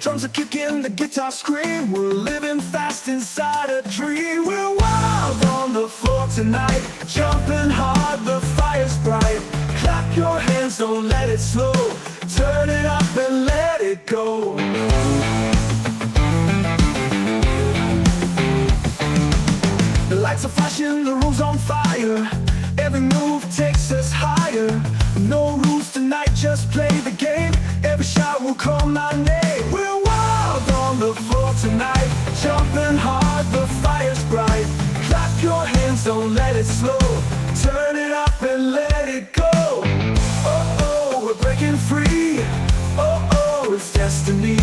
drums are kicking, the guitar scream. We're living fast inside a dream. We're wild on the floor tonight, jumping hard, the fire's bright. Clap your hands, don't let it slow. Turn it up and let it go. The lights are flashing, the room's on fire. Every move takes us higher. No rules tonight, just play the game. Every shot will call my name. We're wild on the floor tonight, jumping hard, the fire's bright. Clap your hands, don't let it slow. Turn it up and let it go. Oh, oh, we're breaking free. Oh, oh, it's destiny.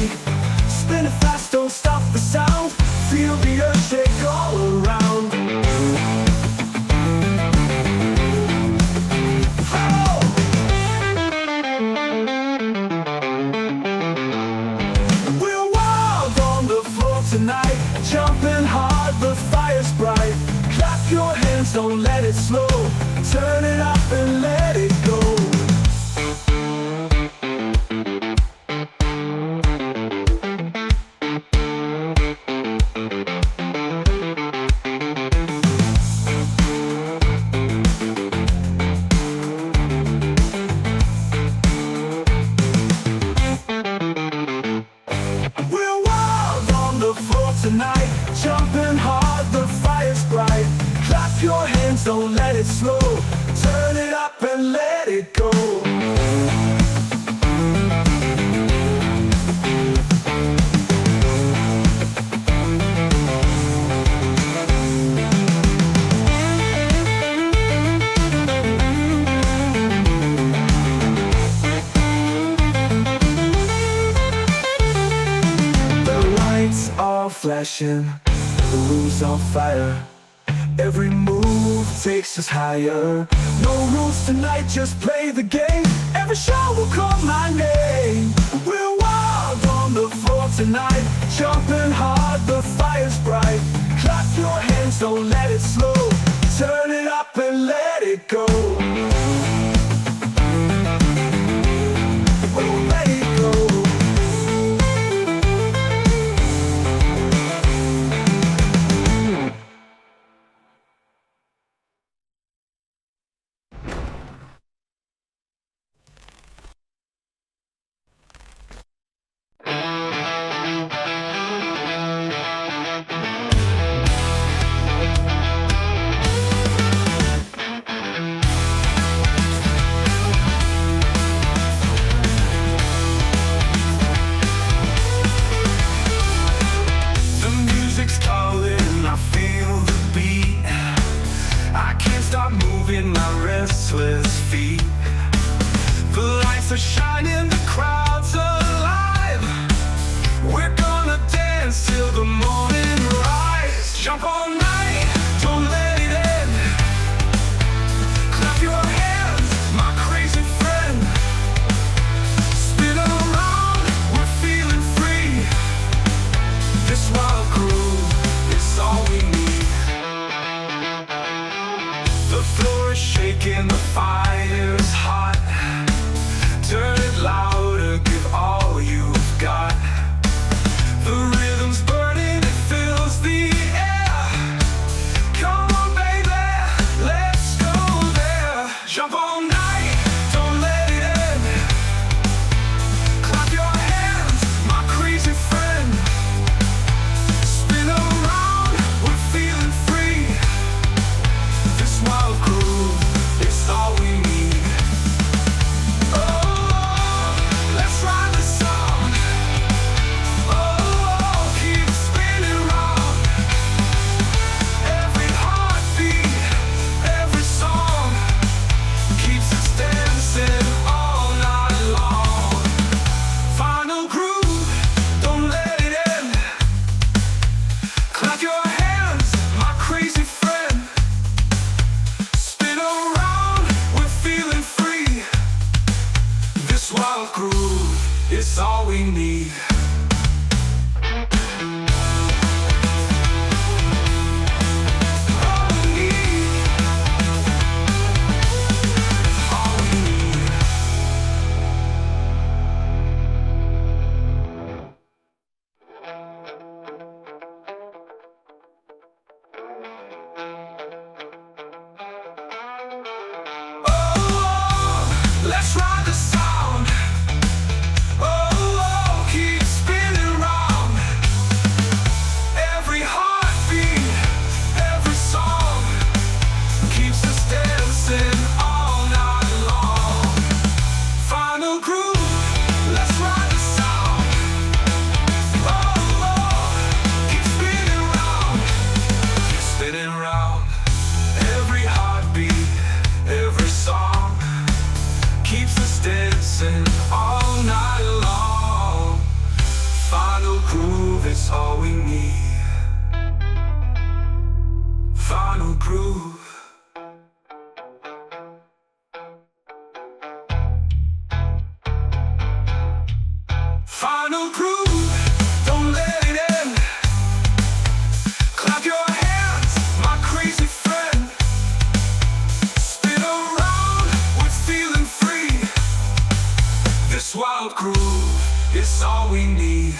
Spin it fast, don't stop the sound. Feel the earth shake all around. Tonight, jumping hard, the fire's bright. Clap your hands, don't let it slow. Turn it up and let it go. Tonight, jumping hard, the fire's bright. Clap your hands, don't let it slow. Turn it up and let it go. Flashing, the room's on fire. Every move takes us higher. No rules tonight, just play the game. Every shot will call my name. We're wild on the floor tonight, jumping hard, the fire's bright. Clap your hands, don't let it slow. Turn it up and let it go. Oh, let it go. My restless feet. The lights are shining, the crowd's alive. We're gonna dance till the morning rise. Jump all night, don't let it end. Clap your hands, my crazy friend. Spin around, we're feeling free. This wild groove is all we need. The floor is shaking, the fire's hot. Turn it louder, give all you've got. The rhythm's burning, it fills the air. Come on, baby, let's go there. Jump all night, don't let it end. Clap your hands, my crazy friend. Spin around, we're feeling free. This wild groove, it's all we need. that's all we need. Final groove. Final groove, don't let it end. Clap your hands, my crazy friend. Spin around, we're feeling free. This wild groove is all we need.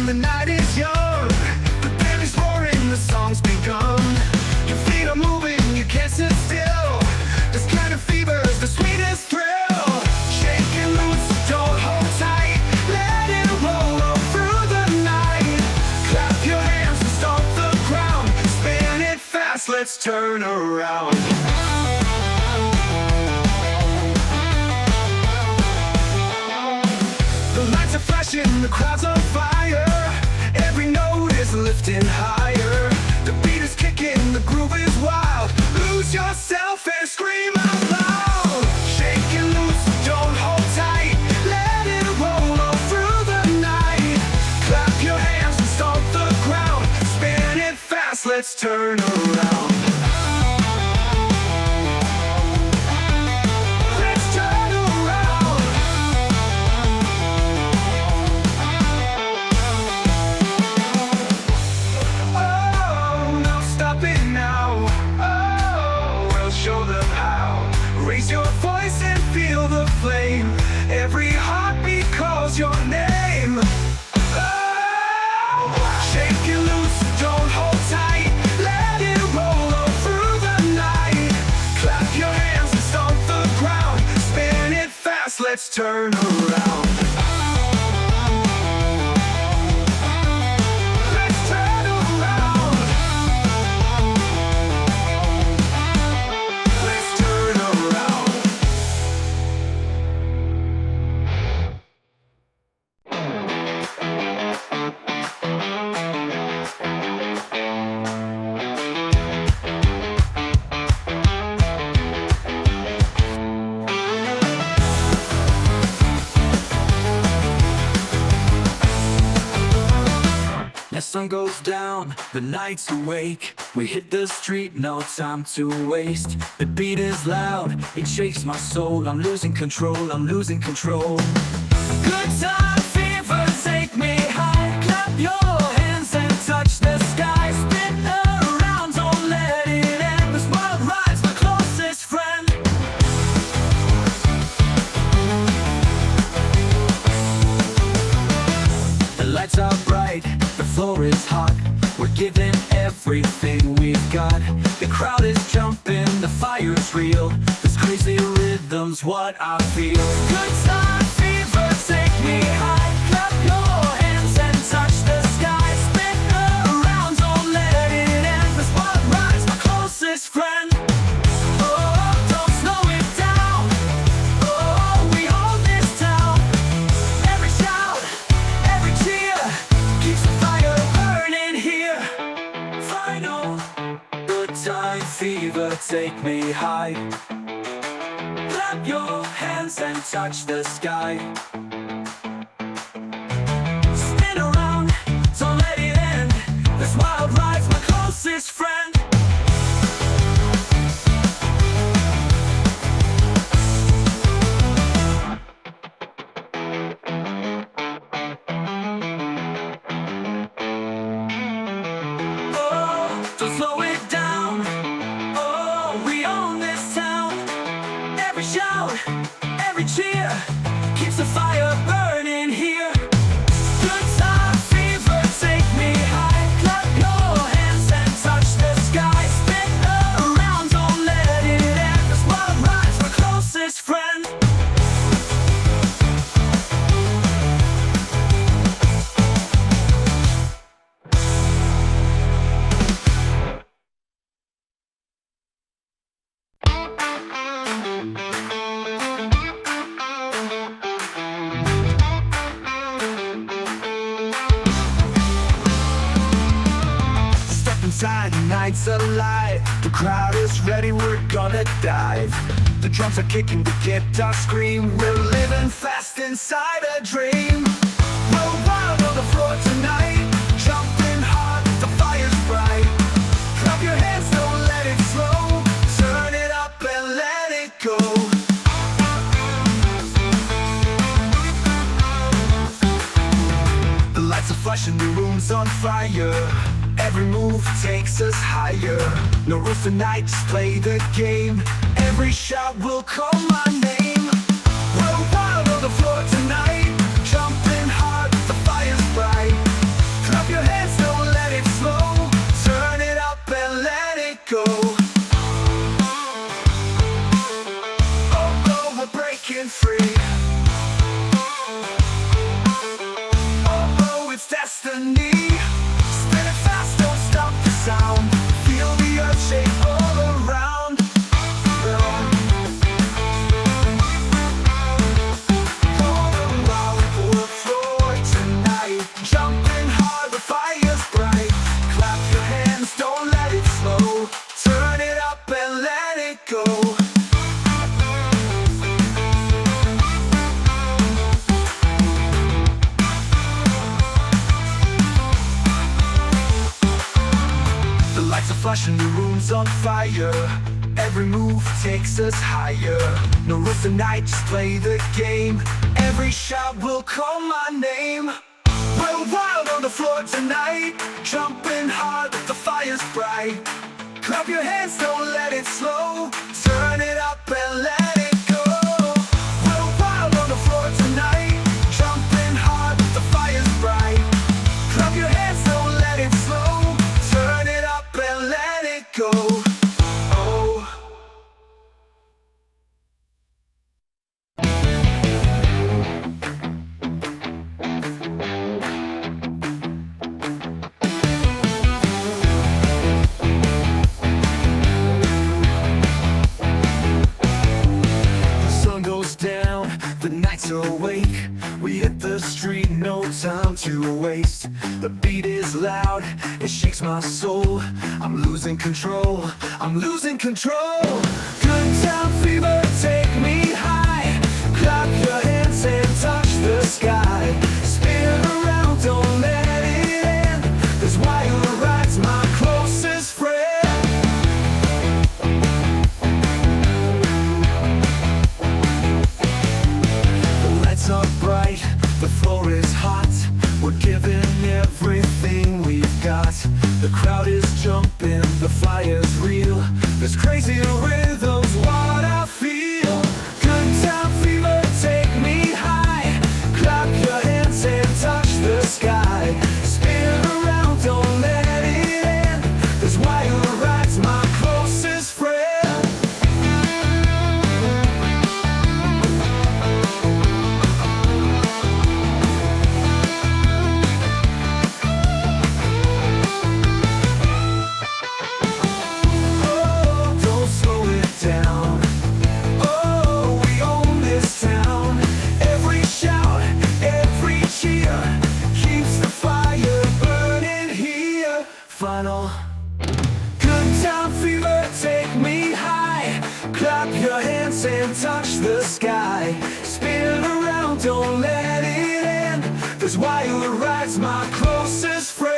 The night is young, the band is roaring, the song's begun. Your feet are moving, you can't sit still. This kind of fever's the sweetest thrill. Shake and loose, don't hold tight. Let it roll all through the night. Clap your hands and stomp the ground. Spin it fast, let's turn around. The lights are flashing, the crowd's on fire. Every note is lifting higher. The beat is kicking, the groove is wild. Lose yourself and scream out loud. Shake and loose, don't hold tight. Let it roll all through the night. Clap your hands and stomp the ground. Spin it fast, let's turn around. Raise your voice and feel the flame. Every heartbeat calls your name. Oh! Shake it loose, don't hold tight. Let it roll all through the night. Clap your hands and stomp the ground. Spin it fast, let's turn around. As sun goes down, the night's awake. We hit the street, no time to waste. The beat is loud, it shakes my soul. I'm losing control, I'm losing control. Good time fever, take me high. Clap your hands and touch the sky. Spin around, don't let it end. This wild ride's my closest friend. The lights are bright, the floor is hot. We're giving everything we've got. The crowd is jumping, the fire's real. This crazy rhythm's what I feel. Good time fever, take me high. Clap your hands and touch the sky. Spin around, don't let it end. This wild ride's my closest friend. Oh, don't slow it down. Oh, we own this town. Every shout, every cheer keeps the fire burning here. Final good time fever, take me high. Clap your hands and touch the sky. Spin around, don't let it end. This wild ride's my closest friend. Don't slow it down. Oh, we own this town. Every shout, every cheer keeps the fire burning here. Good time fever, take me high. Clap your hands and touch the sky. Spin around, don't let it end. This wild ride's my closest friend. night's alive. The crowd is ready, we're gonna dive. The drums are kicking, the guitar scream. We're living fast inside a dream. We're wild on the floor tonight, jumping hard, the fire's bright. Clap your hands, don't let it slow. Turn it up and let it go. The lights are flashing, the room's on fire. Every move takes us higher. No rules tonight, just play the game. Every shot will call my name. We're wild on the floor tonight, jumping hard, the fire's bright. Clap your hands, don't let it slow. Turn it up and let it go. Oh, oh, we're breaking free. Oh, oh, it's destiny. Sound. Feel the earth shake all around. On the wild floor tonight, jumping hard, the fire's bright. Clap your hands, don't let it slow. Turn it up and let it go. Flashing, the room's on fire. Every move takes us higher. No rules tonight, just play the game. Every shot will call my name. We're wild on the floor tonight, jumping hard, the fire's bright. Clap your hands, don't let it slow. Turn it up and let it go. We're wild on the floor tonight, jumping hard, the fire's bright. Clap your hands, don't let it slow. Turn it up and let it go. Oh. The sun goes down, the nights are awake. We hit the street, no time to waste. The beat is loud, it shakes my soul. I'm losing control, I'm losing control. Good time fever, take me high. Clap your hands and touch the sky. Spin around, don't let it end. This wire ride's my closest friend. The lights are bright, the floor is hot. We're giving everything we've got. The crowd is jumping, the fire's real. There's crazy rhythms, what I feel. Good time fever, take me high. Clap your hands and touch the sky. Spin around, don't let it end. This wire ride's my closest friend. Final. Good time fever, take me high. Clap your hands and touch the sky. Spin around, don't let it end. This wire ride's my closest friend.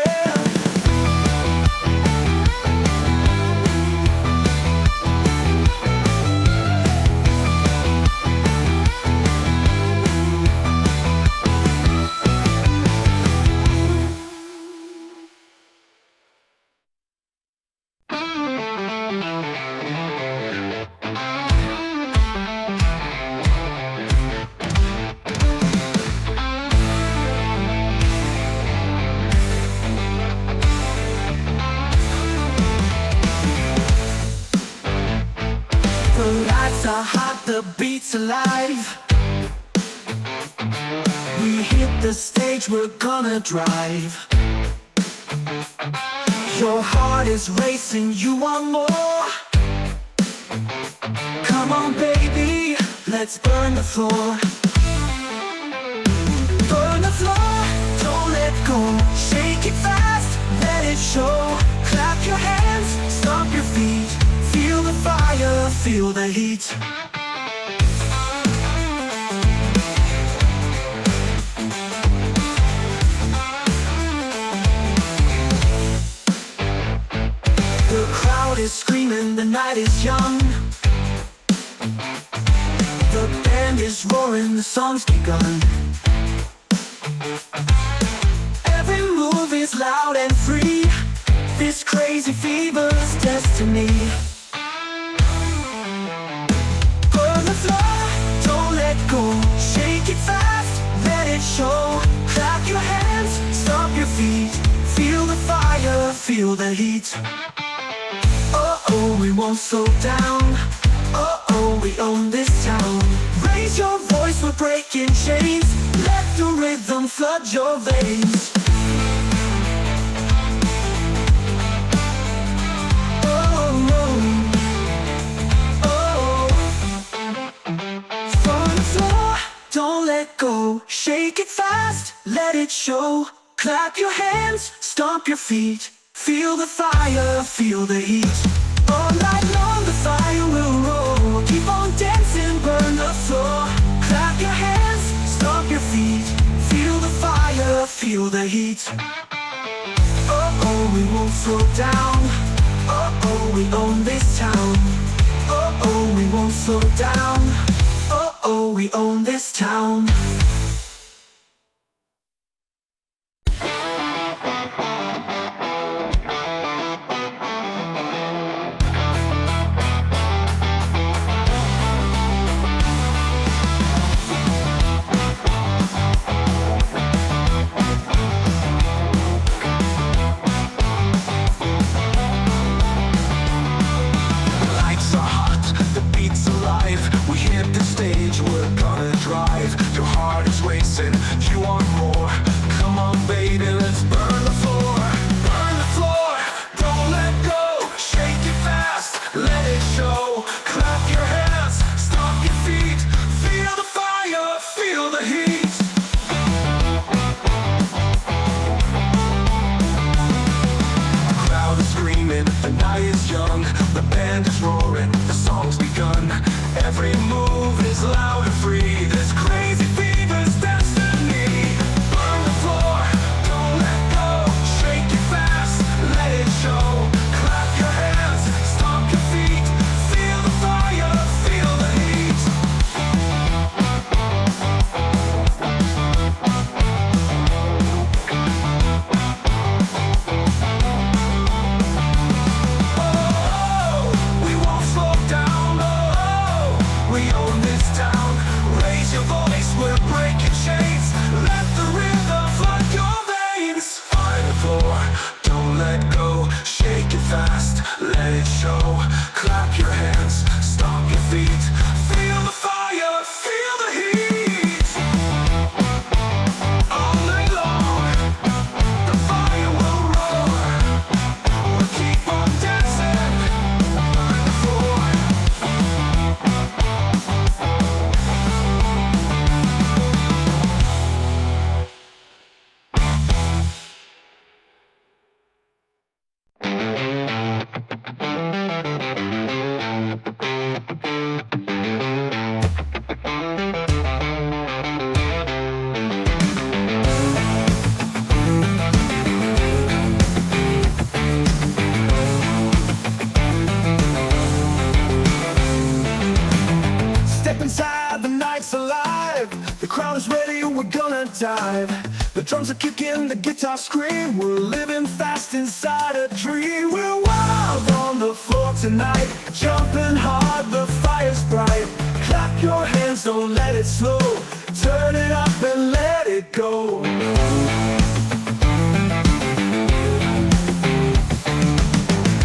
Are hot, the beat's alive. We hit the stage, we're gonna drive. Your heart is racing, you want more. Come on baby, let's burn the floor. Burn the floor, don't let go. Shake it fast, let it show. Clap your hands, feel the heat. The crowd is screaming, the night is young. The band is roaring, the song's begun. Every move is loud and free. This crazy fever's destiny. Burn the floor, don't let go. Shake it fast, let it show. Clap your hands, stomp your feet. Feel the fire, feel the heat. Oh, we won't slow down. Oh, we own this town. Raise your voice, we're breaking chains. Let the rhythm flood your veins. From the floor, don't let go. Shake it fast, let it show. Clap your hands, stomp your feet. Feel the fire, feel the heat. All night long the fire will roll. Keep on dancing, burn the floor. Clap your hands, stomp your feet. Feel the fire, feel the heat. Oh, we won't slow down. Oh, we own this town. Oh, we won't slow down. Oh, we own this town. Every move is loud and free. This crazy fever's destiny. Burn the floor, don't let go. Shake it fast, let it show. Clap your hands, stomp your feet. Feel the fire, feel the heat. Oh, we won't slow down. We own this town. Raise your voice, we're breaking chains. Let the rhythm flood your veins. Find the floor, don't let go. Shake it fast, let it show. Clap your hands, stomp your feet. Feel the fire, feel the heat. All night long, the fire will roar. We'll keep on dancing. Find the floor. Step inside, the night's alive. The crowd is ready, we're gonna dive. The drums are kicking, the guitar scream. We're living fast inside a dream. We're wild on the floor tonight, jumping hard, the fire's bright. Clap your hands, don't let it slow. Turn it up and let it go.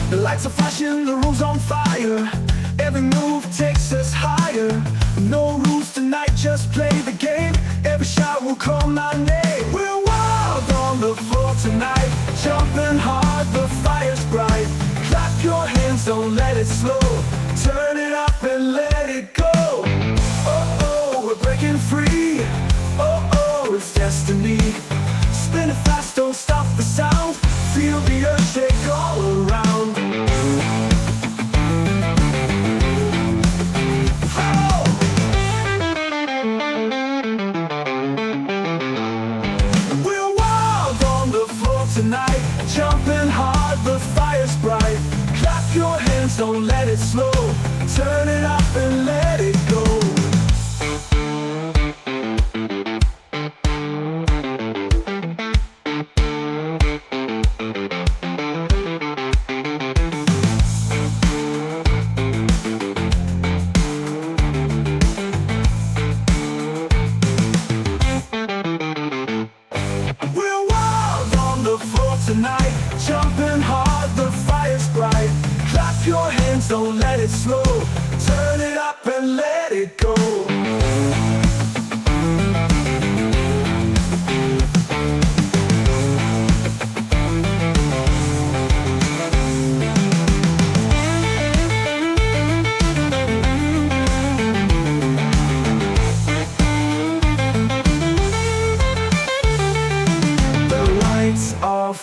The lights are flashing, the room's on fire. Every move takes us higher. No rules tonight, just play the game. Every shot will call my name. We're wild on the floor tonight, jumping hard, the fire's bright. Clap your hands, don't let it slow. Turn it up and let it go. Oh, we're breaking free. Oh, it's destiny.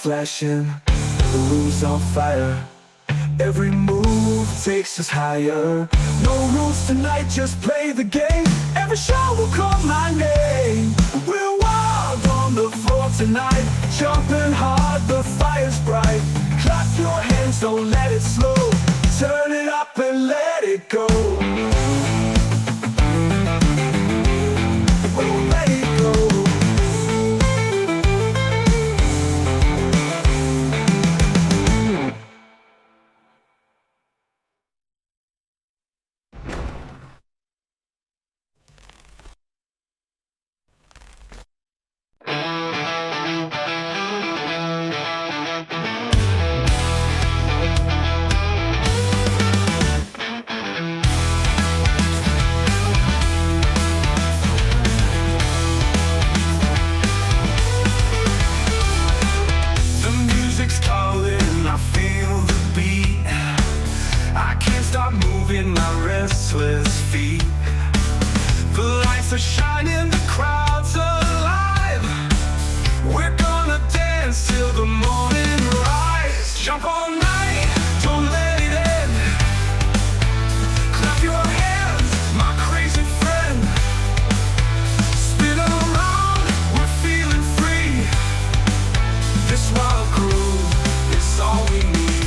flashing, the room's on fire. Every move takes us higher. No rules tonight, just play the game. Every shot will call my name. We're wild on the floor tonight, jumping hard, the fire's bright. Clap your hands, don't let it slow. Turn it up and let it go. Oh, let it go. My restless feet. The lights are shining, the crowd's alive. We're gonna dance till the morning rise. Jump all night, don't let it end. Clap your hands, my crazy friend. Spin around, we're feeling free. This wild groove is all we need.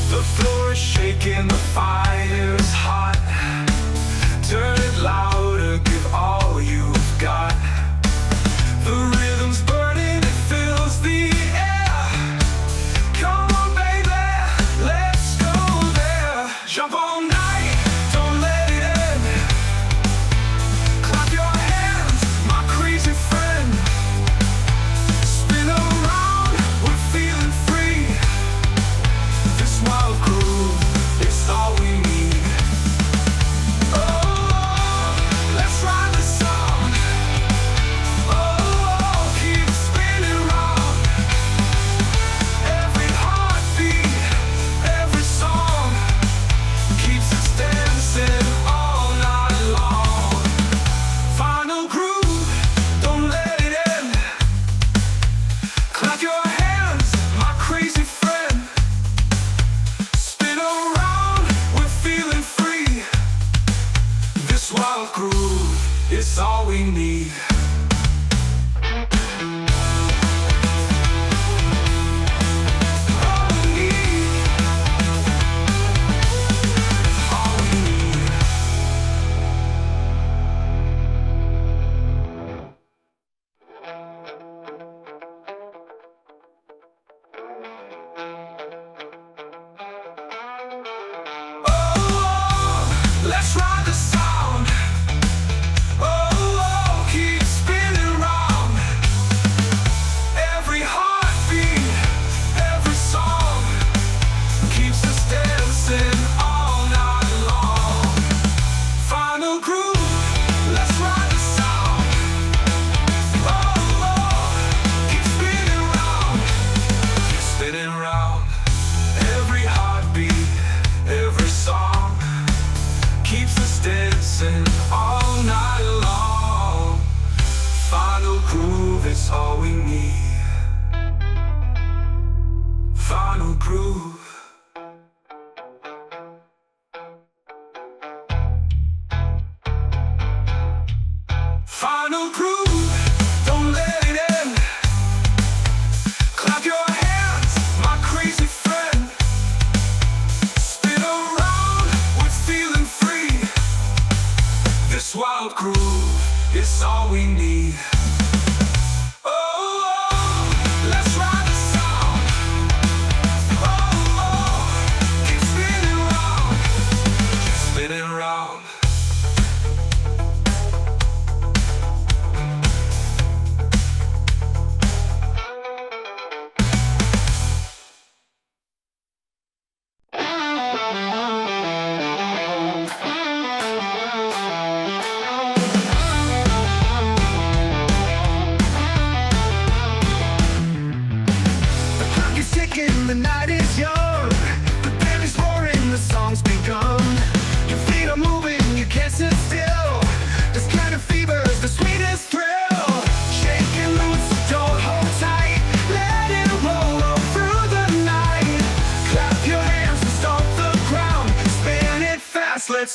The floor is shaking, the fire's hot. Turn it louder, give all you've got. The rhythm's burning, it fills the air. Come on, baby, let's go there. Jump all night, don't let it end. Clap your hands, my crazy friend. Spin around, we're feeling free. This wild groove, it's all we need. Oh, let's ride the song. Oh, keep spinning round. Every heartbeat, every song keeps us dancing all night long. Final groove, don't let it end. Clap your hands, my crazy friend. Spin around, we're feeling free. This wild groove, it's all we need. All we need. All we need. Oh, let's ride the sound. Oh, keep spinning round. Every heartbeat, every song keeps us dancing all night long. Final groove, let's ride the sound. Oh, keep spinning round. Keep spinning round. Every heartbeat, every song keeps us dancing all night long. Final groove, it's all we need. Final groove. Final groove, don't let it end. Clap your hands, my crazy friend. Spin around, we're feeling free. This wild groove, it's all we need. Oh, let's ride the sound. Oh, keep spinning round, keep spinning round.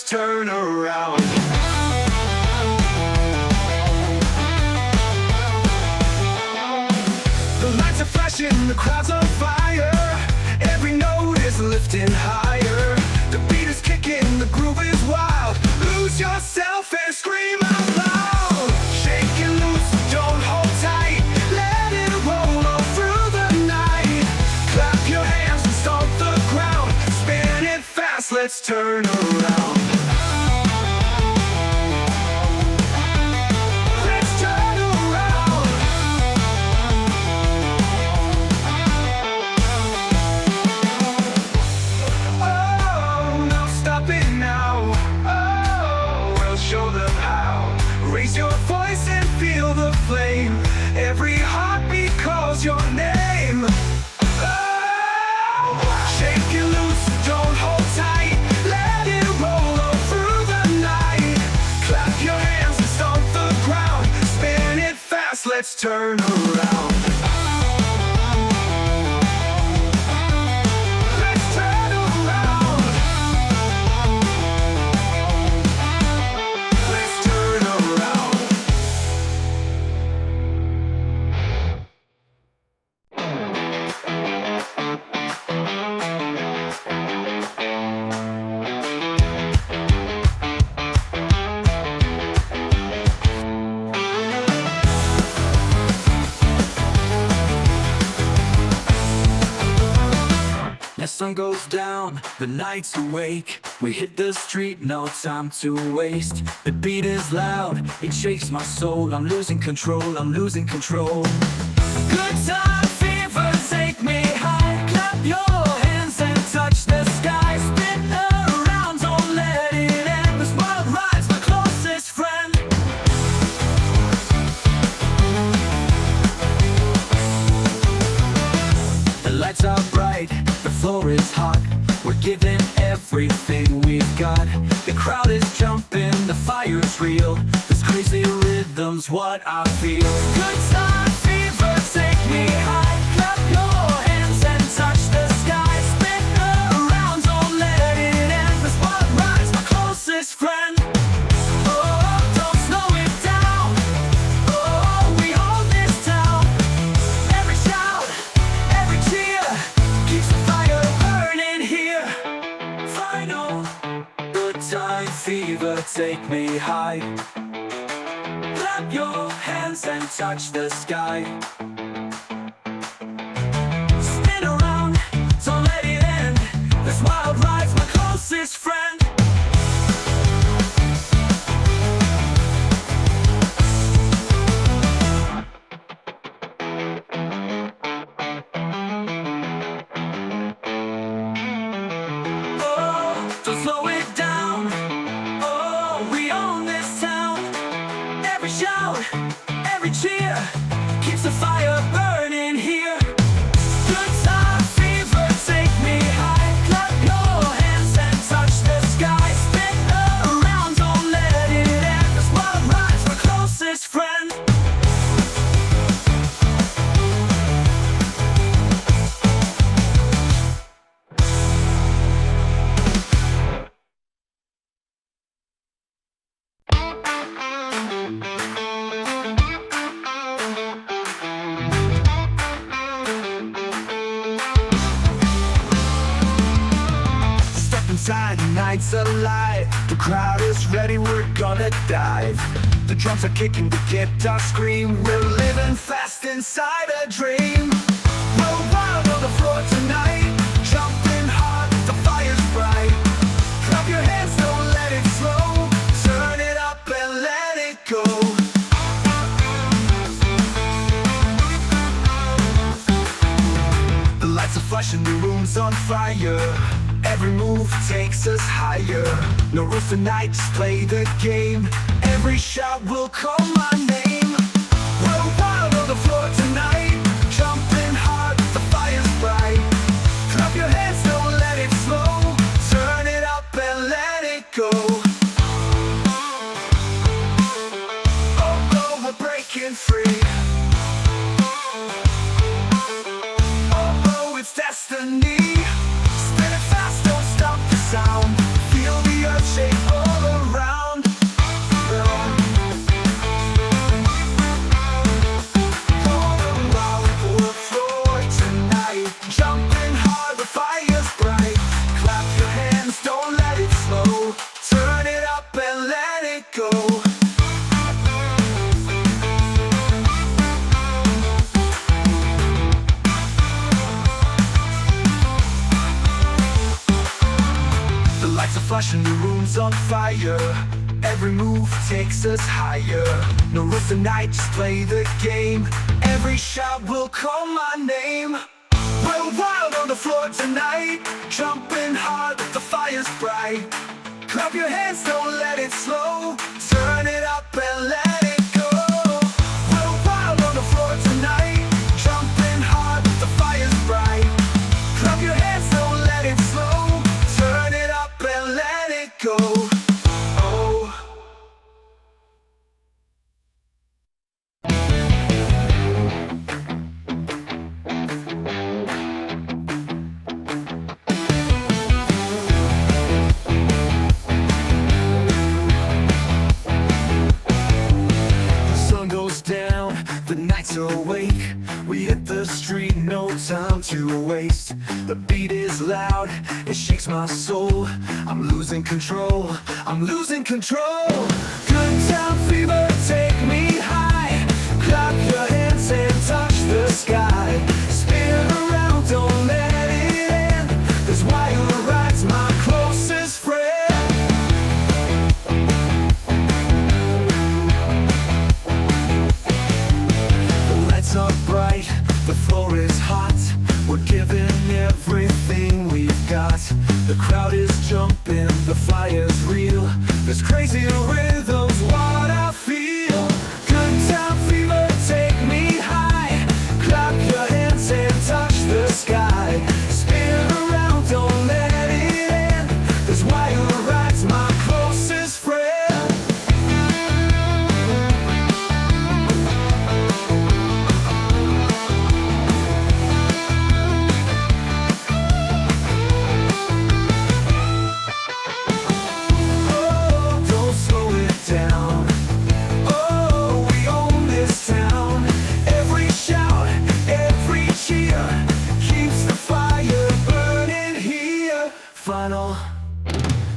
turn around. The lights are flashing, the crowd's on fire. Every note is lifting higher. The beat is kicking, the groove is wild. Lose yourself and scream out loud. Shake it loose, don't hold tight. Let it roll all through the night. Clap your hands and stomp the ground. Spin it fast, let's turn around. Let's turn around. Oh, no stopping now. Oh, we'll show them how. Raise your voice and feel the flame. Every heartbeat calls your name. Oh, shake it loose, don't hold tight. Let it roll all through the night. Clap your hands and stomp the ground. Spin it fast, let's turn around. Let's turn around. Let's turn around. As sun goes down, the night's awake. We hit the street, no time to waste. The beat is loud, it shakes my soul. I'm losing control, I'm losing control. Good time fever, take me high. Clap your hands and touch the sky. Spin around, don't let it end. This wild ride's my closest friend. The lights are bright, the floor is hot. We're giving everything we've got. The crowd is jumping, the fire's real. This crazy rhythm's what I feel. Good time fever, take me high. Clap your hands and touch the sky. Spin around, don't let it end. This wild ride's my closest friend. Oh, don't slow it down. Oh, we own this town. Every shout, every cheer keeps the fire burning here. Final, good time fever, take me high. Clap your hands and touch the sky. Spin around, don't let it end. This wild ride's my closest friend. Oh, don't slow it down. Oh, we own this town. Every shout, every cheer keeps the fire burning here. Good time fever, take me high. Clap your hands and touch the sky. Spin around, don't let it end. This wild ride's my closest friend. Step inside, the night's alive. The crowd is ready, we're gonna dive. The drums are kicking, the guitar scream. We're living fast inside a dream. We're wild on the floor tonight. Jumping hard, the fire's bright. Clap your hands, don't let it slow. Turn it up and let it go. The lights are flashing, the room's on fire. Every move takes us higher. No rules tonight, just play the game. Every shout will call my name. We're wild on the floor tonight. Jumping hard, the fire's bright. Clap your hands, don't let it slow. Turn it up and let it go. Oh, we're breaking free. Oh, it's destiny. Spin it fast, don't stop the sound. Feel the earth shake. fashion, the room's on fire. Every move takes us higher. No rules tonight, just play the game. Every shot will call my name. We're wild on the floor tonight, jumping hard, the fire's bright. Clap your hands, don't let it slow. Turn it up and let it go. We're wild on the floor tonight, jumping hard, the fire's bright. Clap your hands, don't let it slow. Turn it up and let it go. Awake, we hit the street, no time to waste. The beat is loud, it shakes my soul. I'm losing control, I'm losing control. Good time fever, take me high. Clap your hands and touch the sky. Spin around, don't let it end. This wire ride's my closest friend. Are bright, the floor is hot. We're giving everything we've got. The crowd is jumping, the fire's real. There's crazy rhythms, what I feel. Good time fever, take me high. Clap your hands and touch the sky. Spin around, don't let it end. This wire ride's my closest friend.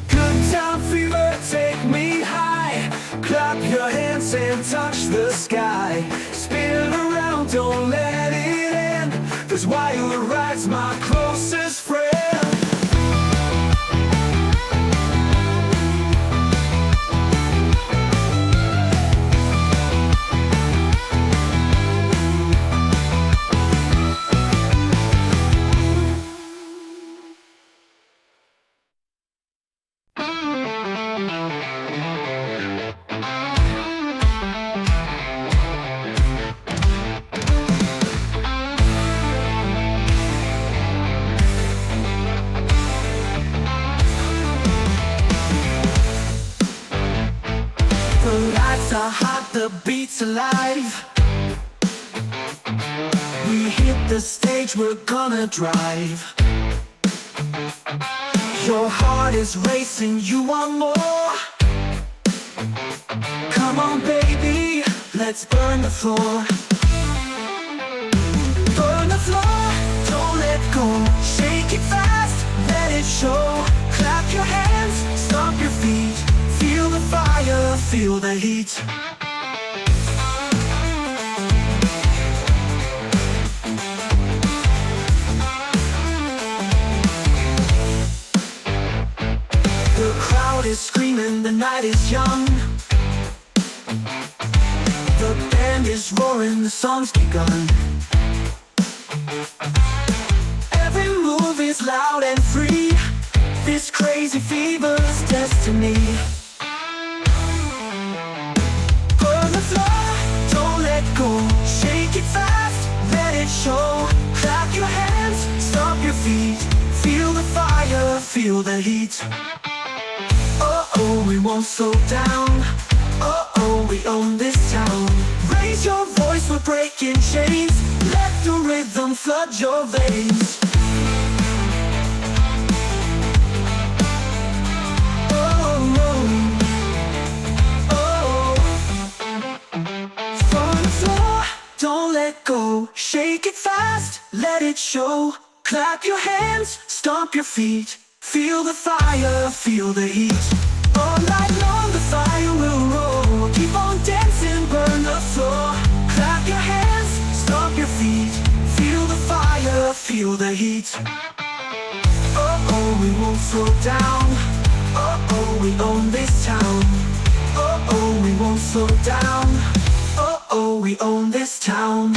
Good time fever, take me high. Clap your hands and touch the sky. Spin around, don't let it end. This wire ride's my closest friend. Are hot, the beat's alive. We hit the stage, we're gonna drive. Your heart is racing, you want more. Come on baby, let's burn the floor. Burn the floor, don't let go. Shake it fast, let it show. Clap your hands, stomp your feet. Feel the fire, feel the heat. The crowd is screaming, the night is young. The band is roaring, the song's begun. Every move is loud and free. This crazy fever's destiny. Don't let go, shake it fast, let it show. Clap your hands, stomp your feet. Feel the fire, feel the heat. Oh, we won't slow down. Oh, we own this town. Raise your voice, we're breaking chains. Let the rhythm flood your veins. Don't let go, shake it fast, let it show. Clap your hands, stomp your feet. Feel the fire, feel the heat. All night long the fire will roll. Keep on dancing, burn the floor. Clap your hands, stomp your feet. Feel the fire, feel the heat. Oh, we won't slow down. Oh, we own this town. Oh, we won't slow down. Oh, we own this town.